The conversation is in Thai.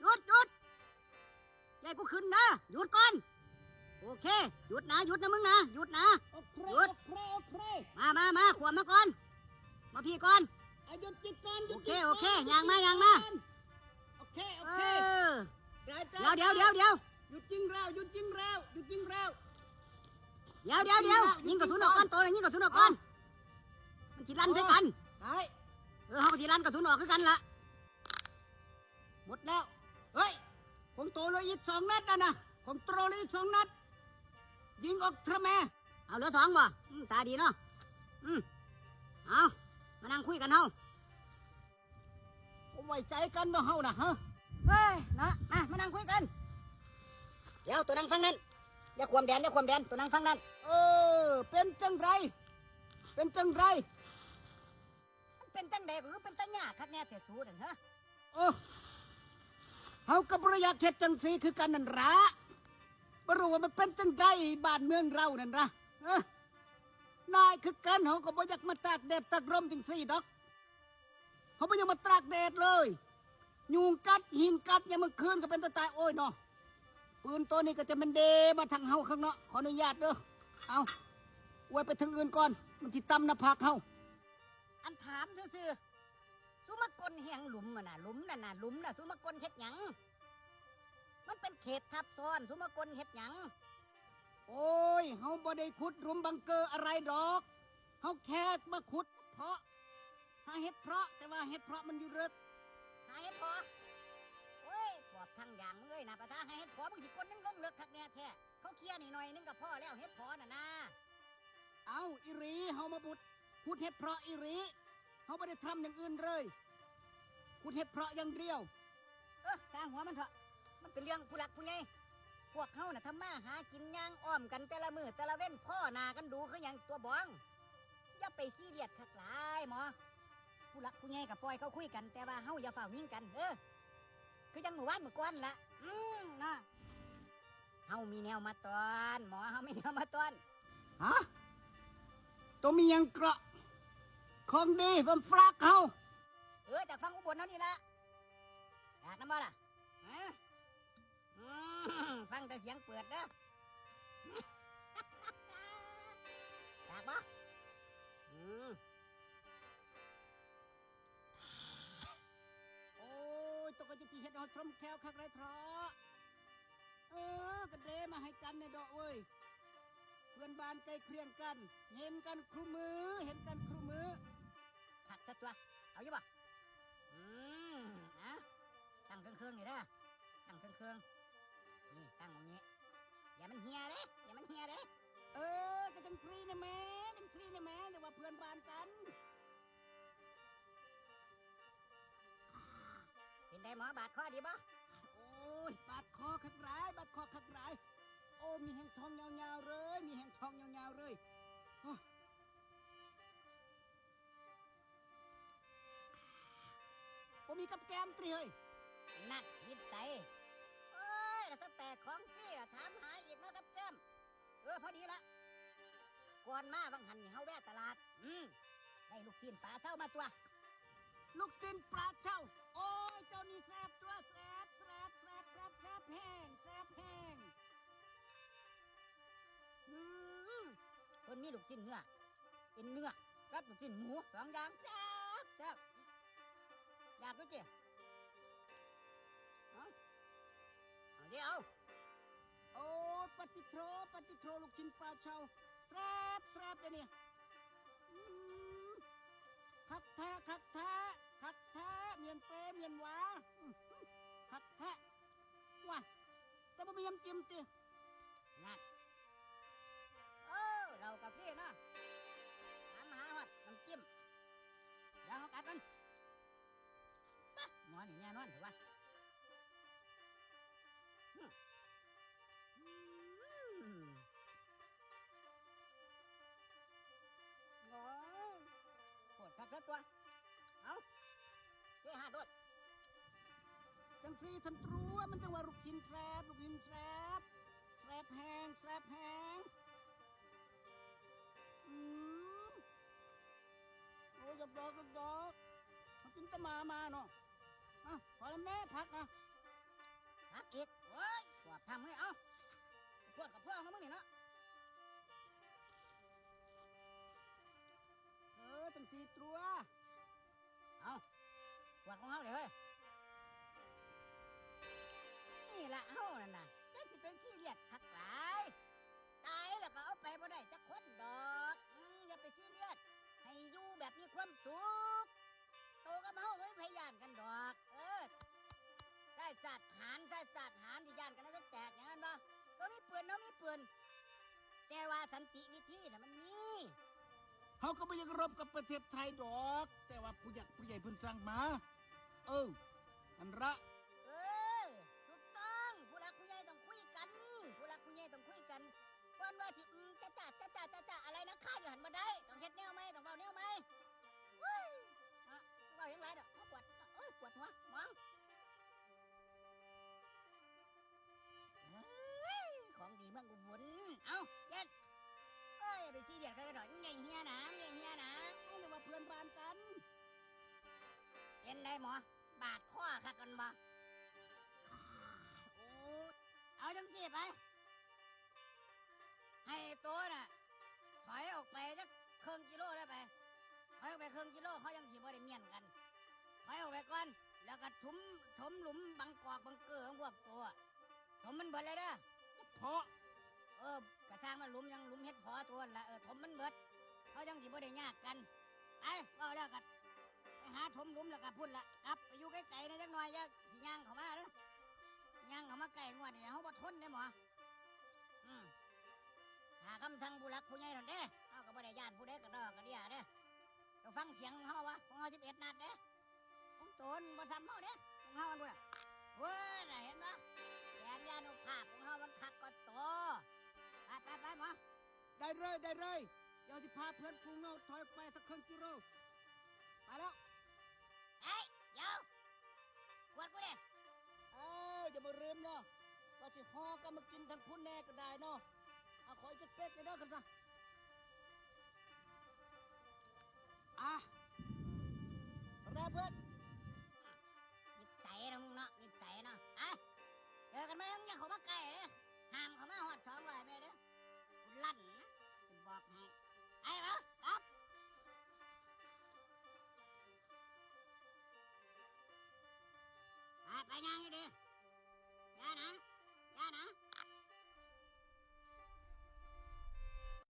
หยุดหยุดยายกูขึ้นนะหยุดก่อนโอเคหยุดนะมึงนะหยุดนะหยุดมาขวบมาก่อนมาพี่ก่อนหยุดจิตก่อนโอเคยางมาโอเคเดี๋ยวหยุดจริงแล้วยิงกระสุนออกก่อนตัวยิงกระสุนออกก่อนมันจีรันใช่กันเขาจีรันกระสุนออกคือกันละหมดแล้วเฮ้ยของโตเลยอีก2 นัดนะของโตเลยอีก2 นัดยิงออกทำไมเอาเหลือ2บ่ตาดีเนาะเอามานั่งคุยกันเฮาไว้ใจกันบ่เฮานะฮะเฮ้ยนะมานั่งคุยกันเดี๋ยวตัวนั่งฟังนั้นอย่าความแดนตัวนั่งฟังนั้นเป็นจังไรมันเป็นจังใดหรือเป็นจังหยาคักแน่แต่สูนั่นฮะเฮากับประยักษ์เฮ็ดจังสีคือกันนั่นละบ่รู้ว่ามันเป็นจังไดบ้านเมืองเรานั่นละนายคือกันเฮาก็บ่อยากมาตากแดดตากลมจังซี่ดอกเฮาบ่อยากมาตากแดดเลยยุงกัดหินกัดยามมื้อคืนก็เป็นตายโอ้ยเนาะปืนตัวนี้ก็จะมันเดมาทางเฮาข้างเนาะขออนุญาตเด้อเอาไว้ไปทางอื่นก่อนมันสิตำหน้าผากเฮาอันถามซื่อๆสุมากลแห่งหลุมน่ะหลุมน่ะสุมากลเฮ็ดหยังมันเป็นเขตทับซ้อนสุมากลเฮ็ดหยังโอ้ยเฮาบ่ได้ขุดหลุมบังเกอร์อะไรดอกเฮาแค่มาขุดเพราะหาเฮ็ดเพราะแต่ว่าเฮ็ดเพราะมันอยู่ลึกหาเฮ็ดเพราะโอ้ยปอบทางอย่างมึงเอ้ยนะประทาหาเฮ็ดเพราะมึงสิคนนึงลงเลิกคักแน่แท้เขาเคลียร์นี่หน่อยนึงก็พอแล้วเฮ็ดเพราะน่ะนะเอาอีหลีเฮามาบุดขุดเฮ็ดเพราะอีหลีเฮาบ่ได้ทำอย่างอื่นเลยขุดเฮ็ดเพราะอย่างเดียวทางหัวมันเถอะมันเป็นเรื่องผู้หลักผู้ใหญ่พวกเขาน่ะทำมาหากินย่างอ้อมกันแต่ละมือแต่ละเว้นพ่อนากันดูคืออย่างตัวบ้องอย่าไปซีเรียสคักหลายหมอผู้หลักผู้ใหญ่กับปล่อยเขาคุยกันแต่ว่าเฮาอย่าฝ่ายิงกันคือจังหมู่บ้านหมู่ก้อนละนะเฮามีแนวมาตอนหมอเฮามีแนวมาตอนฮะตัวมียังเกราะของดีผมฝากเฮาจากฟังอุบลเท่านี้ละอยากน้ำบ่ล่ะฟังแต่เสียงเปิดเด้ออยากบ่โอ้ยตัวก็จะที่เฮ็ดเอาทรมแควคักไรทอก็เดมาให้กันในดอกเว้ยเพื่อนบ้านใกล้เคียงกันเห็นกันครูมือขัดสักตัวเอาอยู่บ่ตั้งเครื่องนี่เด้อตั้งเครื่องนี่ตั้งตรงนี้อย่ามันเฮียเด้ก็จังทรีนะแม่อย่าว่าเพื่อนบ้านกันเป็นได้หมอบาดคอดีบ่โอ้ยบาดคอคักร้ายโอ้มีแห่งทองยาวๆเลยโอ้มีกับแกมตรีเฮ้ยนักวิจัยแล้วสแต่ของฟรีถามหาอีกมากับแก้มพอดีละก่อนมาบางหันเฮาแวะตลาดได้ลูกชิ้นปลาเช่ามาตัวลูกชิ้นปลาเช่าโอ้ยเจ้านี่แซ่บตัวแซ่บแห้งคนมีลูกชิ้นเนื้อเป็นเนื้อกับลูกชิ้นหมู2 อย่างแซ่บอยากก็เจ๊เดี๋ยวโอ้ปฏิโทลูกชิ้นปลาเช่าแซ่บเลยเนี่ยคักแท้เมียนเปรเมียนหวาคักแท้ว่ะแต่บ่มีน้ำจิ้มตินั่นเรากาแฟเนาะถามหาฮอดน้ำจิ้มเดี๋ยวเขากัดกันหมอนี่แน่นอนถือว่าปวดคักแล้วตัวเอาเจ๊หาดดจังสีทันตรัวมันจังว่าลูกชิ้นแซ่บแห้งโอ้ยดอกเขากินตะมาเนาะพอแล้วแม่พักนะ ครับอีกโอ้ยปวดทำให้เอาปวดกับพ่อเขามึงนี่เนาะ จังสีตัว เอาปวดของเขาเลยเฮ้ยนี่ละเฮานั่นน่ะจะสิเป็นซีเรียสคักหลายตายแล้วก็เอาไปบ่ได้จักคนดอกอย่าไปซีเรียสให้อยู่แบบมีความสุขโตกับเฮาไม่พยานกันดอกใช่สัตว์หารใช่สัตว์หารที่ย่านกันแล้วจะแตกอย่างนั้นบ่ตัวมีปืนเนาะมีปืนแต่ว่าสันติวิธีน่ะมันมี เขาก็ไม่ยังรบกับประเทศไทยดอก แต่ว่าผู้ใหญ่เพิ่นสั่งมา อันละ ถูกต้องผู้หลักผู้ใหญ่ต้องคุยกันผู้หลักผู้ใหญ่ต้องคุยกันก่อนว่าที่จะอะไรนะข้าอยู่หันมาได้ต้องเฮ็ดแนวไหมต้องเว้าแนวไหมเฮ้ยเว้าอย่างไรดอกปวดปวดหัวมองของดีเมืองอุบลเอาเย็ดไปซีเรียสกันหน่อยไงเฮียนะไงเฮียนะ นี่เรียกว่าเพื่อนบ้านกัน เป็นได้หมอบาดข้อคักกันบ่โอ้เอาจังสิไปให้ตัวน่ะถอยออกไปสักครึ่งกิโลได้ไปถอยออกไปครึ่งกิโลเขายังสิบ่ได้เมียนกันถอยออกไปก่อนแล้วก็ถมหลุมบังกอกบังเกอของพวกตัวถมมันเบิดเลยเด้อ เพราะ กระช่างมันหลุมยังหลุมเฮ็ดพอตัวละถมมันเบิดเขายังสิบ่ได้ยากกันไปว่าแล้วกันไปหาถมหลุมแล้วก็พุ่นละกลับไปอยู่ไกลๆนะจักหน่อยอย่าสิย่างเข้ามาเด้อย่างเข้ามาใกล้งวดนี่เฮาบ่ทนเด้หมอถ้าคำสั่งผู้หลักผู้ใหญ่นั่นเด้เฮาก็บ่ได้ย่านผู้ใดก็ดอกก็เดียเด้ต้องฟังเสียงของเฮาวะของเฮา11นัดเด้ของโตนบ่ซ้ำเฮาเด้ของเฮามันพุ่นน่ะเว้ยน่ะเห็นบ่แสนยานุภาพของเฮามันคักกว่าโตไปหมอ ได้เลยเดี๋ยวจะพาเพื่อนฟูงเราถอยออกไปสักครึ่งกิโลไปแล้ว เฮ้ยเดี๋ยวกวดกูดิ อย่ามาลืมเนาะว่าสิห่อก็มากินทั้งพุ่นแน่ก็ได้เนาะเอาขอจะเป็ดเลยเด้อกันซะแล้วเพื่อน นิสัยนะมึงเนาะนิสัยเนาะเจอกันไหมมึงอย่าเข้ามาใกล้เด้อห้ามเข้ามาหอด200เมตรเด้อกูลั่นนะจะบอกให้ไอ้เหรอครับไปย่างให้ดีอย่านะ